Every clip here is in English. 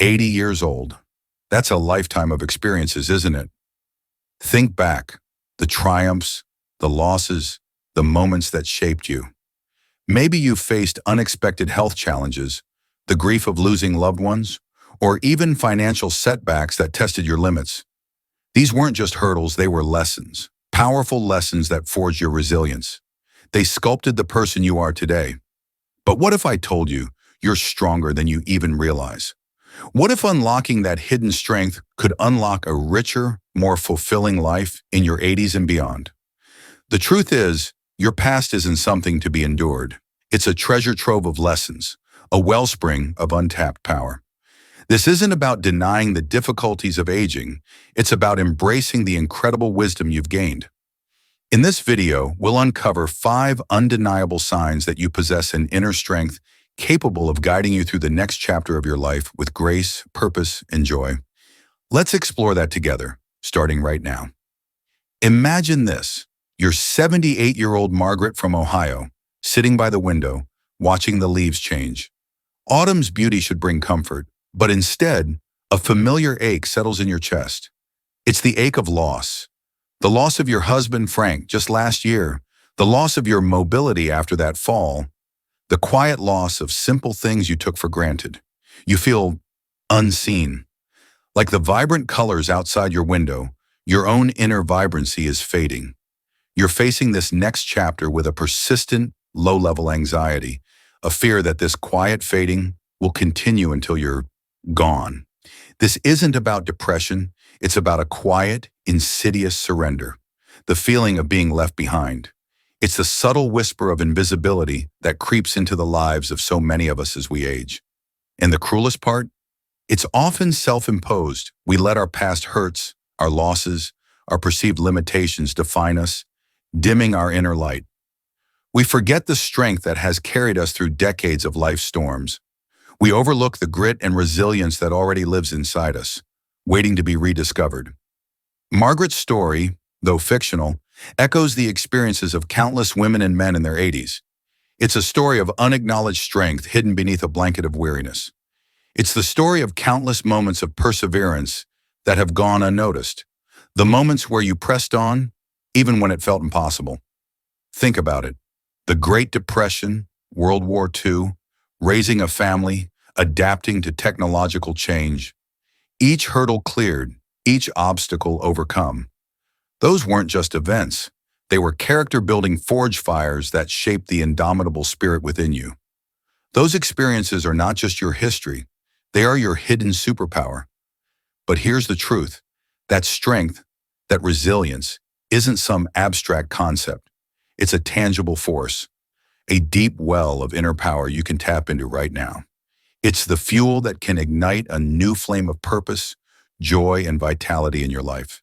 80 years old. That's a lifetime of experiences, isn't it? Think back. The triumphs, the losses, the moments that shaped you. Maybe you faced unexpected health challenges, the grief of losing loved ones, or even financial setbacks that tested your limits. These weren't just hurdles, they were lessons. Powerful lessons that forged your resilience. They sculpted the person you are today. But what if I told you you're stronger than you even realize? What if unlocking that hidden strength could unlock a richer, more fulfilling life in your 80s and beyond? The truth is, your past isn't something to be endured. It's a treasure trove of lessons, a wellspring of untapped power. This isn't about denying the difficulties of aging, it's about embracing the incredible wisdom you've gained. In this video, we'll uncover 5 undeniable signs that you possess an inner strength capable of guiding you through the next chapter of your life with grace, purpose, and joy. Let's explore that together, starting right now. Imagine this. You're 78-year-old Margaret from Ohio, sitting by the window, watching the leaves change. Autumn's beauty should bring comfort, but instead, a familiar ache settles in your chest. It's the ache of loss. The loss of your husband, Frank, just last year. The loss of your mobility after that fall. The quiet loss of simple things you took for granted. You feel unseen. Like the vibrant colors outside your window, your own inner vibrancy is fading. You're facing this next chapter with a persistent, low-level anxiety, a fear that this quiet fading will continue until you're gone. This isn't about depression, it's about a quiet, insidious surrender, the feeling of being left behind. It's the subtle whisper of invisibility that creeps into the lives of so many of us as we age. And the cruelest part? It's often self-imposed. We let our past hurts, our losses, our perceived limitations define us, dimming our inner light. We forget the strength that has carried us through decades of life's storms. We overlook the grit and resilience that already lives inside us, waiting to be rediscovered. Margaret's story, though fictional, echoes the experiences of countless women and men in their 80s. It's a story of unacknowledged strength hidden beneath a blanket of weariness. It's the story of countless moments of perseverance that have gone unnoticed. The moments where you pressed on, even when it felt impossible. Think about it. The Great Depression, World War II, raising a family, adapting to technological change. Each hurdle cleared, each obstacle overcome. Those weren't just events. They were character-building forge fires that shaped the indomitable spirit within you. Those experiences are not just your history. They are your hidden superpower. But here's the truth. That strength, that resilience, isn't some abstract concept. It's a tangible force, a deep well of inner power you can tap into right now. It's the fuel that can ignite a new flame of purpose, joy, and vitality in your life.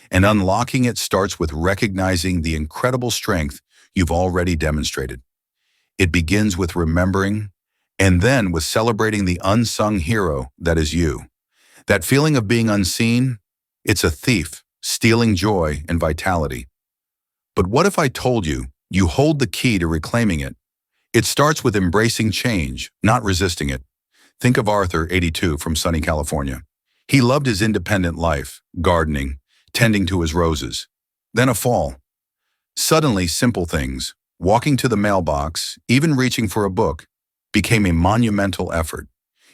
And unlocking it starts with recognizing the incredible strength you've already demonstrated. It begins with remembering, and then with celebrating the unsung hero that is you. That feeling of being unseen, it's a thief, stealing joy and vitality. But what if I told you, you hold the key to reclaiming it? It starts with embracing change, not resisting it. Think of Arthur, 82, from sunny California. He loved his independent life, gardening, tending to his roses. Then a fall. Suddenly, simple things, walking to the mailbox, even reaching for a book, became a monumental effort.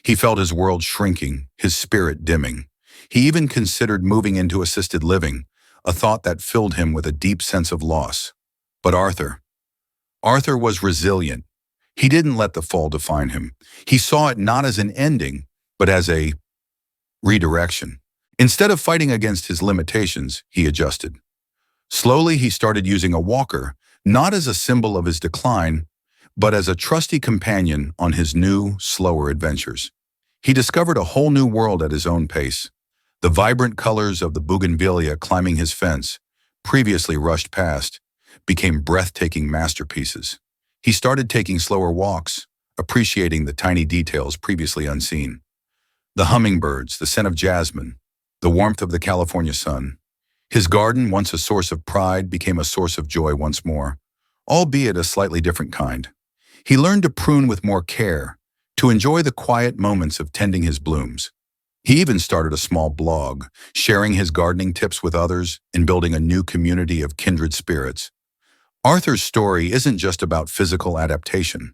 He felt his world shrinking, his spirit dimming. He even considered moving into assisted living, a thought that filled him with a deep sense of loss. But Arthur was resilient. He didn't let the fall define him. He saw it not as an ending, but as a redirection. Instead of fighting against his limitations, he adjusted. Slowly, he started using a walker, not as a symbol of his decline, but as a trusty companion on his new, slower adventures. He discovered a whole new world at his own pace. The vibrant colors of the bougainvillea climbing his fence, previously rushed past, became breathtaking masterpieces. He started taking slower walks, appreciating the tiny details previously unseen. The hummingbirds, the scent of jasmine, the warmth of the California sun. His garden, once a source of pride, became a source of joy once more, albeit a slightly different kind. He learned to prune with more care, to enjoy the quiet moments of tending his blooms. He even started a small blog, sharing his gardening tips with others and building a new community of kindred spirits. Arthur's story isn't just about physical adaptation.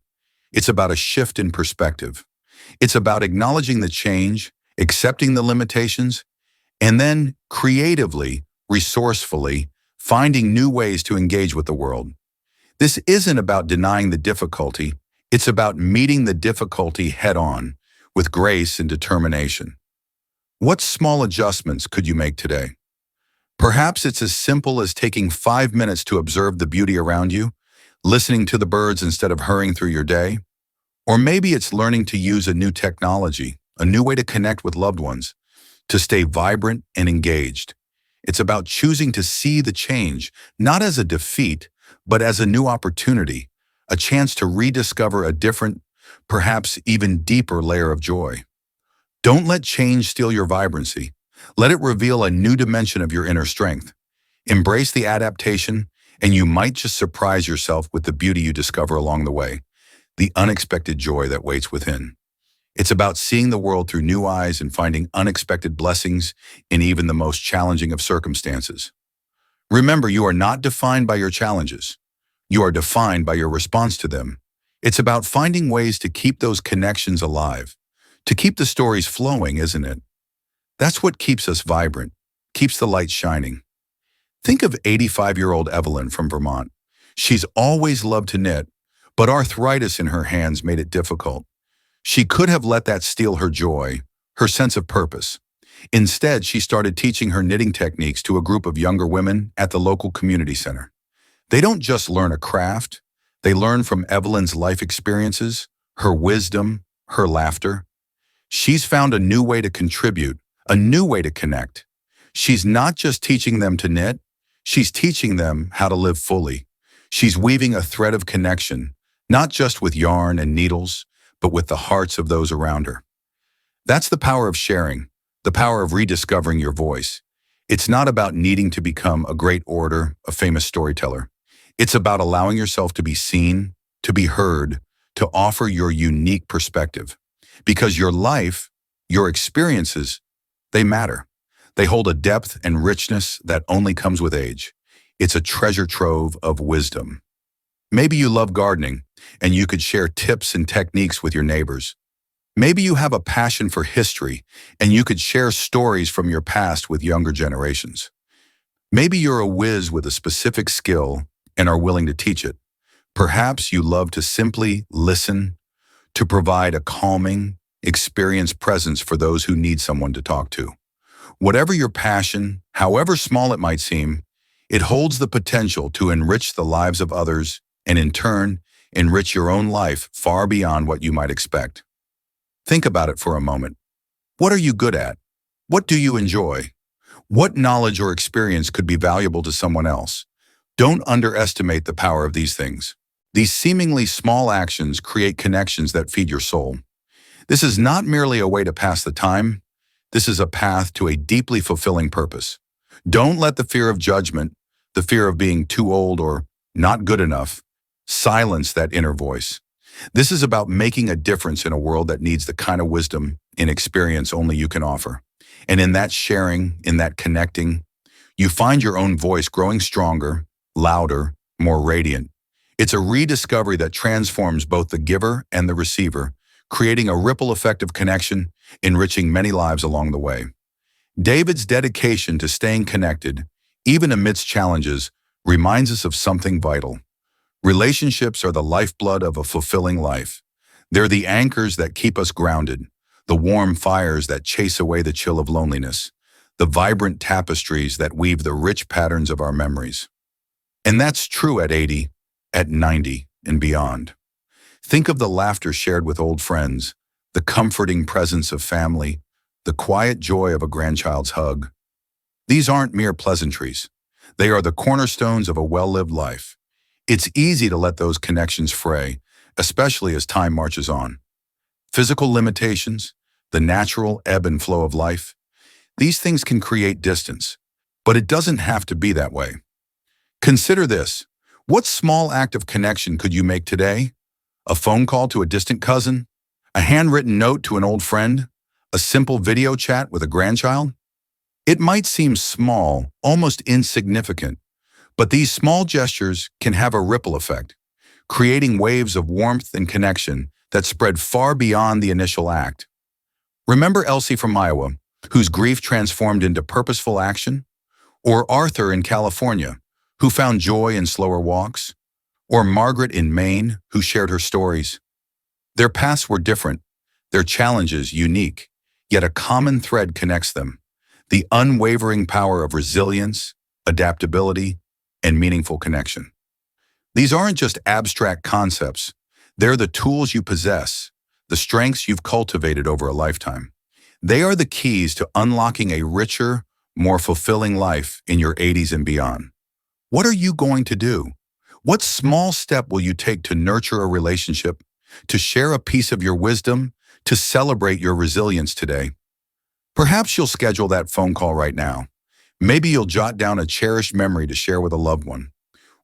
It's about a shift in perspective. It's about acknowledging the change, accepting the limitations, and then creatively, resourcefully, finding new ways to engage with the world. This isn't about denying the difficulty. It's about meeting the difficulty head on with grace and determination. What small adjustments could you make today? Perhaps it's as simple as taking 5 minutes to observe the beauty around you, listening to the birds instead of hurrying through your day. Or maybe it's learning to use a new technology, a new way to connect with loved ones, to stay vibrant and engaged. It's about choosing to see the change, not as a defeat, but as a new opportunity, a chance to rediscover a different, perhaps even deeper layer of joy. Don't let change steal your vibrancy. Let it reveal a new dimension of your inner strength. Embrace the adaptation, and you might just surprise yourself with the beauty you discover along the way, the unexpected joy that waits within. It's about seeing the world through new eyes and finding unexpected blessings in even the most challenging of circumstances. Remember, you are not defined by your challenges. You are defined by your response to them. It's about finding ways to keep those connections alive, to keep the stories flowing, isn't it? That's what keeps us vibrant, keeps the light shining. Think of 85-year-old Evelyn from Vermont. She's always loved to knit, but arthritis in her hands made it difficult. She could have let that steal her joy, her sense of purpose. Instead, she started teaching her knitting techniques to a group of younger women at the local community center. They don't just learn a craft, they learn from Evelyn's life experiences, her wisdom, her laughter. She's found a new way to contribute, a new way to connect. She's not just teaching them to knit, she's teaching them how to live fully. She's weaving a thread of connection, not just with yarn and needles, but with the hearts of those around her. That's the power of sharing, the power of rediscovering your voice. It's not about needing to become a great orator, a famous storyteller. It's about allowing yourself to be seen, to be heard, to offer your unique perspective. Because your life, your experiences, they matter. They hold a depth and richness that only comes with age. It's a treasure trove of wisdom. Maybe you love gardening, and you could share tips and techniques with your neighbors. Maybe you have a passion for history, and you could share stories from your past with younger generations. Maybe you're a whiz with a specific skill and are willing to teach it. Perhaps you love to simply listen, to provide a calming, experienced presence for those who need someone to talk to. Whatever your passion, however small it might seem, it holds the potential to enrich the lives of others and in turn, enrich your own life far beyond what you might expect. Think about it for a moment. What are you good at? What do you enjoy? What knowledge or experience could be valuable to someone else? Don't underestimate the power of these things. These seemingly small actions create connections that feed your soul. This is not merely a way to pass the time. This is a path to a deeply fulfilling purpose. Don't let the fear of judgment, the fear of being too old or not good enough, silence that inner voice. This is about making a difference in a world that needs the kind of wisdom and experience only you can offer. And in that sharing, in that connecting, you find your own voice growing stronger, louder, more radiant. It's a rediscovery that transforms both the giver and the receiver, creating a ripple effect of connection, enriching many lives along the way. David's dedication to staying connected, even amidst challenges, reminds us of something vital. Relationships are the lifeblood of a fulfilling life. They're the anchors that keep us grounded, the warm fires that chase away the chill of loneliness, the vibrant tapestries that weave the rich patterns of our memories. And that's true at 80, at 90, and beyond. Think of the laughter shared with old friends, the comforting presence of family, the quiet joy of a grandchild's hug. These aren't mere pleasantries. They are the cornerstones of a well-lived life. It's easy to let those connections fray, especially as time marches on. Physical limitations, the natural ebb and flow of life, these things can create distance, but it doesn't have to be that way. Consider this. What small act of connection could you make today? A phone call to a distant cousin? A handwritten note to an old friend? A simple video chat with a grandchild? It might seem small, almost insignificant, but these small gestures can have a ripple effect, creating waves of warmth and connection that spread far beyond the initial act. Remember Elsie from Iowa, whose grief transformed into purposeful action? Or Arthur in California, who found joy in slower walks? Or Margaret in Maine, who shared her stories? Their paths were different, their challenges unique, yet a common thread connects them: the unwavering power of resilience, adaptability, and meaningful connection. These aren't just abstract concepts. They're the tools you possess, the strengths you've cultivated over a lifetime. They are the keys to unlocking a richer, more fulfilling life in your 80s and beyond. What are you going to do? What small step will you take to nurture a relationship, to share a piece of your wisdom, to celebrate your resilience today? Perhaps you'll schedule that phone call right now. Maybe you'll jot down a cherished memory to share with a loved one.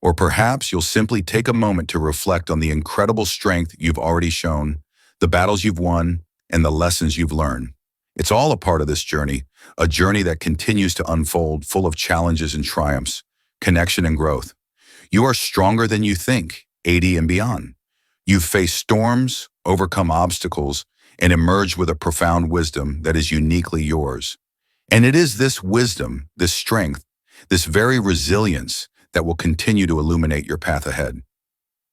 Or perhaps you'll simply take a moment to reflect on the incredible strength you've already shown, the battles you've won, and the lessons you've learned. It's all a part of this journey, a journey that continues to unfold, full of challenges and triumphs, connection and growth. You are stronger than you think, 80 and beyond. You've faced storms, overcome obstacles, and emerged with a profound wisdom that is uniquely yours. And it is this wisdom, this strength, this very resilience that will continue to illuminate your path ahead.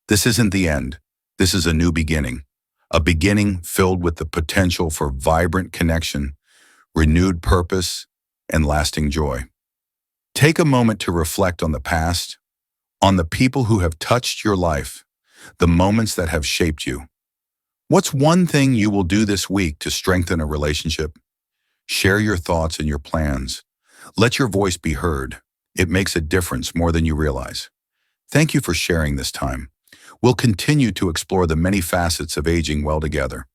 This isn't the end. This is a new beginning, a beginning filled with the potential for vibrant connection, renewed purpose, and lasting joy. Take a moment to reflect on the past, on the people who have touched your life, the moments that have shaped you. What's one thing you will do this week to strengthen a relationship? Share your thoughts and your plans. Let your voice be heard. It makes a difference more than you realize. Thank you for sharing this time. We'll continue to explore the many facets of aging well together.